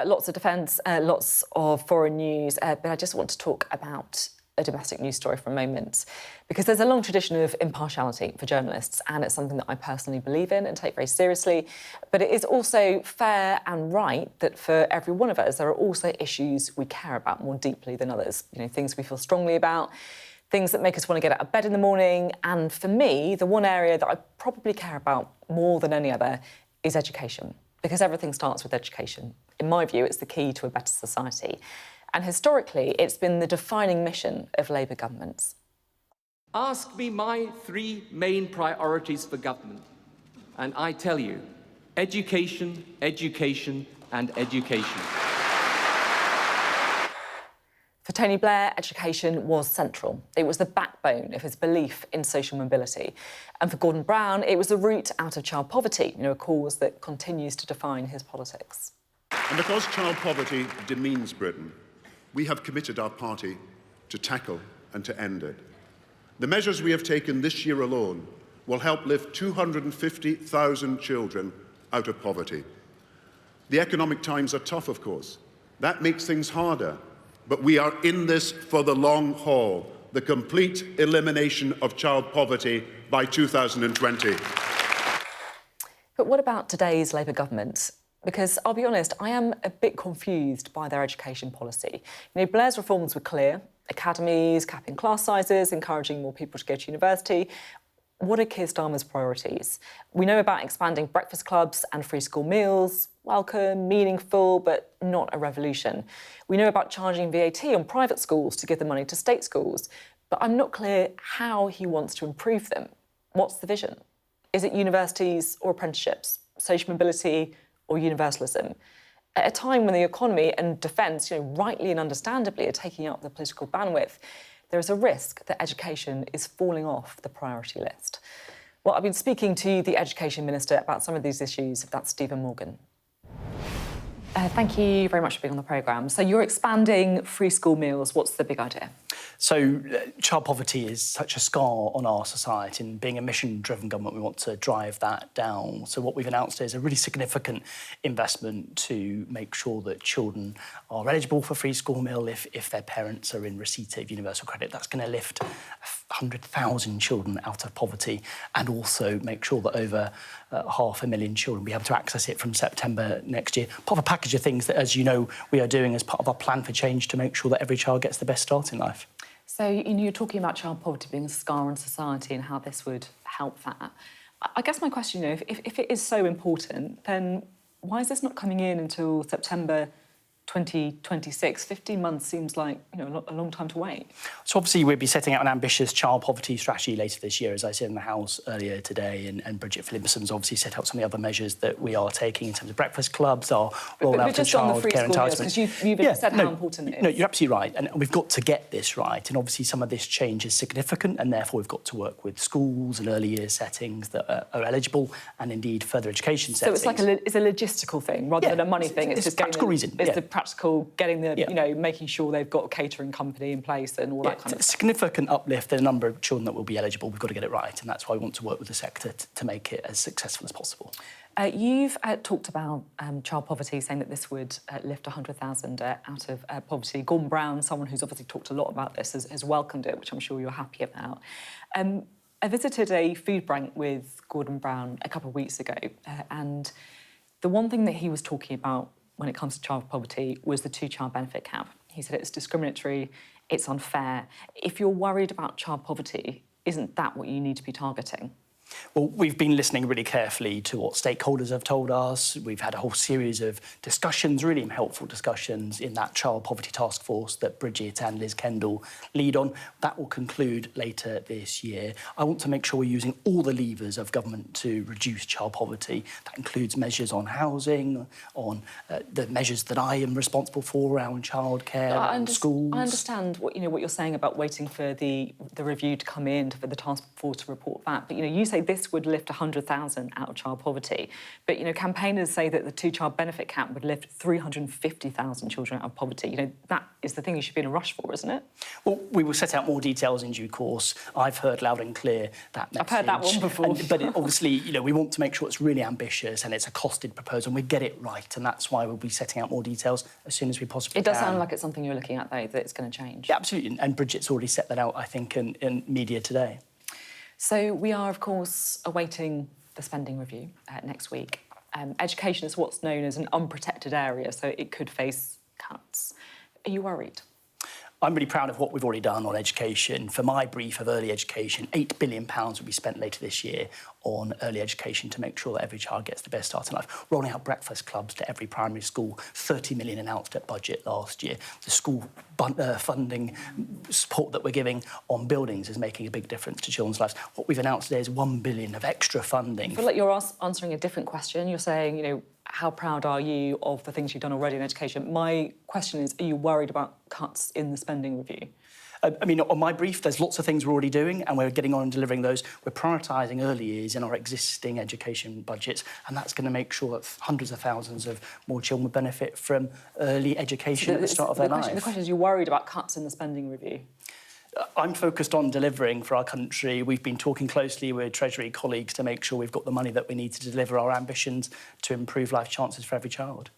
Lots of defence, lots of foreign news, but I just want to talk about a domestic news story for a moment, because there's a long tradition of impartiality for journalists, and it's something that I personally believe in and take very seriously. But it is also fair and right that for every one of us, there are also issues we care about more deeply than others. You know, things we feel strongly about, things that make us want to get out of bed in the morning. And for me, the one area that I probably care about more than any other is education, because everything starts with education. In my view, it's the key to a better society. And historically, it's been the defining mission of Labour governments. Ask me my three main priorities for government, and I tell you, education, education, and education. For Tony Blair, education was central. It was the backbone of his belief in social mobility. And for Gordon Brown, it was the route out of child poverty, a cause that continues to define his politics. And because child poverty demeans Britain, we have committed our party to tackle and to end it. The measures we have taken this year alone will help lift 250,000 children out of poverty. The economic times are tough, of course. That makes things harder. But we are in this for the long haul, the complete elimination of child poverty by 2020. But what about today's Labour government? Because I'll be honest, I am a bit confused by their education policy. Blair's reforms were clear: academies, capping class sizes, encouraging more people to go to university. What are Keir Starmer's priorities? We know about expanding breakfast clubs and free school meals. Welcome, meaningful, but not a revolution. We know about charging VAT on private schools to give the money to state schools, but I'm not clear how he wants to improve them. What's the vision? Is it universities or apprenticeships, social mobility or universalism? At a time when the economy and defence, rightly and understandably, are taking up the political bandwidth, there is a risk that education is falling off the priority list. Well, I've been speaking to the Education Minister about some of these issues. That's Stephen Morgan. Thank you very much for being on the programme. So you're expanding free school meals. What's the big idea? So child poverty is such a scar on our society, and being a mission-driven government, we want to drive that down. So what we've announced is a really significant investment to make sure that children are eligible for free school meal if their parents are in receipt of universal credit. That's going to lift 100,000 children out of poverty, and also make sure that over 500,000 children will be able to access it from September next year. Part of a package of things that, as you know, we are doing as part of our plan for change to make sure that every child gets the best start in life. So, you're talking about child poverty being a scar on society and how this would help that. I guess my question, if it is so important, then why is this not coming in until September 2026? 15 months seems like a long time to wait. So obviously we'll be setting out an ambitious child poverty strategy later this year, as I said in the House earlier today, and Bridget Phillipson's obviously set out some of the other measures that we are taking in terms of breakfast clubs, our rollout of childcare entitlement. Because you've said how important it is. No, you're absolutely right, and we've got to get this right, and obviously some of this change is significant, and therefore we've got to work with schools and early years settings that are eligible, and indeed further education settings. So it's a logistical thing rather than a money thing. It's just practical reason. It's the practical, getting the, making sure they've got a catering company in place and all that kind of stuff. Significant uplift in the number of children that will be eligible. We've got to get it right, and that's why we want to work with the sector to make it as successful as possible. You've talked about child poverty, saying that this would lift 100,000 out of poverty. Gordon Brown, someone who's obviously talked a lot about this, has welcomed it, which I'm sure you're happy about. I visited a food bank with Gordon Brown a couple of weeks ago, and the one thing that he was talking about when it comes to child poverty was the two-child benefit cap. He said it's discriminatory, it's unfair. If you're worried about child poverty, isn't that what you need to be targeting? Well, we've been listening really carefully to what stakeholders have told us. We've had a whole series of discussions, really helpful discussions, in that child poverty task force that Bridget and Liz Kendall lead on. That will conclude later this year. I want to make sure we're using all the levers of government to reduce child poverty. That includes measures on housing, on the measures that I am responsible for around childcare and schools. I understand what you're saying about waiting for the review to come in, for the task force to report back. But you say say this would lift 100,000 out of child poverty. But, campaigners say that the two-child benefit cap would lift 350,000 children out of poverty. That is the thing you should be in a rush for, isn't it? Well, we will set out more details in due course. I've heard loud and clear that message. I've heard that one before. But obviously, we want to make sure it's really ambitious and it's a costed proposal and we get it right. And that's why we'll be setting out more details as soon as we possibly can. It does sound like it's something you're looking at, though, that it's going to change. Yeah, absolutely. And Bridget's already set that out, I think, in media today. So we are, of course, awaiting the spending review next week. Education is what's known as an unprotected area, so it could face cuts. Are you worried? I'm really proud of what we've already done on education. For my brief of early education, £8 billion will be spent later this year on early education to make sure that every child gets the best start in life. Rolling out breakfast clubs to every primary school, 30 million announced at budget last year. The school funding support that we're giving on buildings is making a big difference to children's lives. What we've announced today is £1 billion of extra funding. I feel like you're answering a different question. You're saying, how proud are you of the things you've done already in education? My question is, are you worried about cuts in the spending review? On my brief, there's lots of things we're already doing and we're getting on and delivering those. We're prioritising early years in our existing education budgets, and that's going to make sure that hundreds of thousands of more children will benefit from early education at the start of their life. The question is, you're worried about cuts in the spending review? I'm focused on delivering for our country. We've been talking closely with Treasury colleagues to make sure we've got the money that we need to deliver our ambitions to improve life chances for every child.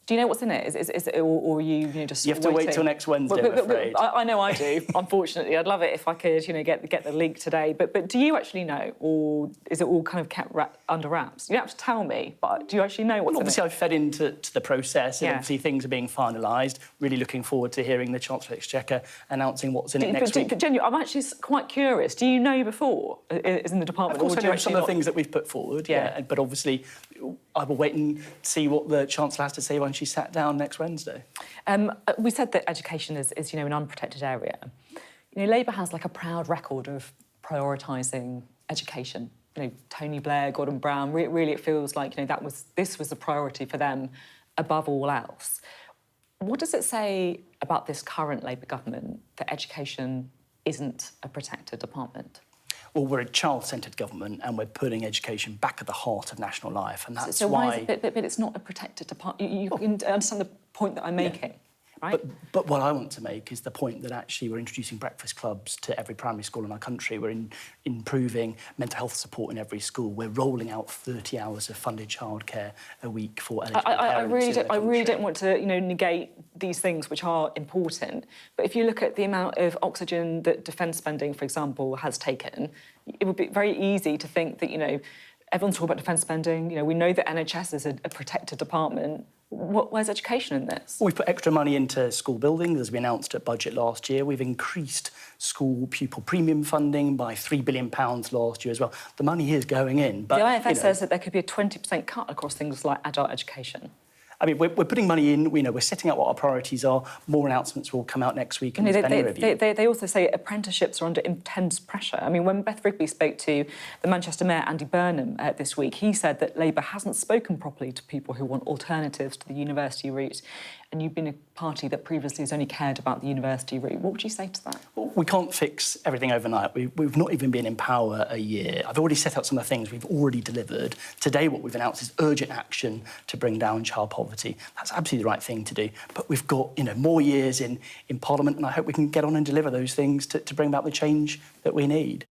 Do you know what's in it? Is it or are you just You have to wait till next Wednesday, I'm afraid. I know I do, unfortunately. I'd love it if I could, get the link today. But do you actually know, or is it all kind of kept under wraps? You don't have to tell me, but do you actually know what's in it? Obviously, I've fed into the process, and Yeah. obviously things are being finalised. Really looking forward to hearing the Chancellor of Exchequer announcing what's in it next week. But genuinely, I'm actually quite curious. Do you know before, is in the department? Of course, or I do you know some of the things that we've put forward, Yeah. but obviously I will wait and see what the Chancellor has to say when she sat down next Wednesday. We said that education is an unprotected area. Labour has a proud record of prioritising education. Tony Blair, Gordon Brown. Really, it feels like this was the priority for them above all else. What does it say about this current Labour government that education isn't a protected department? Well, we're a child-centred government and we're putting education back at the heart of national life, and that's so why... why is it, but it's not a protected department. You can understand the point that I'm making, right? But what I want to make is the point that actually we're introducing breakfast clubs to every primary school in our country. We're improving mental health support in every school. We're rolling out 30 hours of funded childcare a week for eligible parents. I really don't want to, negate these things which are important. But if you look at the amount of oxygen that defence spending, for example, has taken, it would be very easy to think that, everyone's talking about defence spending. We know that NHS is a protected department. Where's education in this? Well, we've put extra money into school buildings, as we announced at budget last year. We've increased school pupil premium funding by £3 billion last year as well. The money is going in, but... The IFS says that there could be a 20% cut across things like adult education. We're putting money in, we're setting out what our priorities are. More announcements will come out next week in the spending review. They also say apprenticeships are under intense pressure. When Beth Rigby spoke to the Manchester Mayor, Andy Burnham, this week, he said that Labour hasn't spoken properly to people who want alternatives to the university route. And you've been a party that previously has only cared about the university route. What would you say to that? Well, we can't fix everything overnight. We've not even been in power a year. I've already set out some of the things we've already delivered. Today, what we've announced is urgent action to bring down child poverty. That's absolutely the right thing to do. But we've got, more years in Parliament, and I hope we can get on and deliver those things to bring about the change that we need.